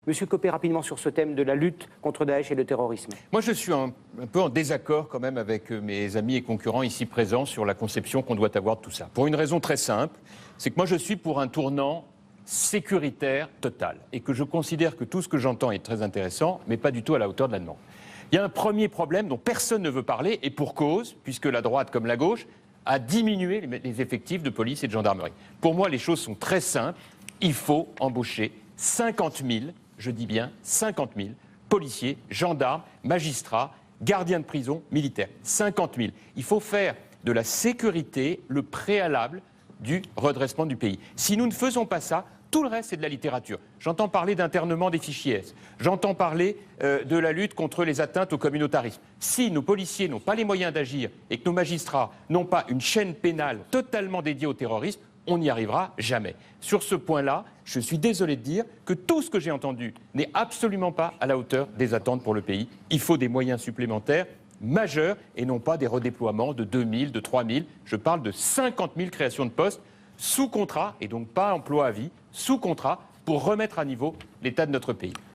Monsieur Copé, rapidement sur ce thème de la lutte contre Daesh et le terrorisme. Moi, je suis un peu en désaccord quand même avec mes amis et concurrents ici présents sur la conception qu'on doit avoir de tout ça. Pour une raison très simple, c'est que moi, je suis pour un tournant sécuritaire total et que je considère que tout ce que j'entends est très intéressant, mais pas du tout à la hauteur de la demande. Il y a un premier problème dont personne ne veut parler, et pour cause, puisque la droite comme la gauche a diminué les effectifs de police et de gendarmerie. Pour moi, les choses sont très simples. Il faut embaucher 50 000, je dis bien 50 000, policiers, gendarmes, magistrats, gardiens de prison, militaires. 50 000. Il faut faire de la sécurité le préalable du redressement du pays. Si nous ne faisons pas ça, tout le reste, c'est de la littérature. J'entends parler d'internement des fichiers S. J'entends parler de la lutte contre les atteintes au communautarisme. Si nos policiers n'ont pas les moyens d'agir et que nos magistrats n'ont pas une chaîne pénale totalement dédiée au terrorisme, on n'y arrivera jamais. Sur ce point-là, je suis désolé de dire que tout ce que j'ai entendu n'est absolument pas à la hauteur des attentes pour le pays. Il faut des moyens supplémentaires majeurs et non pas des redéploiements de 2 000, de 3 000. Je parle de 50 000 créations de postes sous contrat, et donc pas emploi à vie, sous contrat, pour remettre à niveau l'état de notre pays.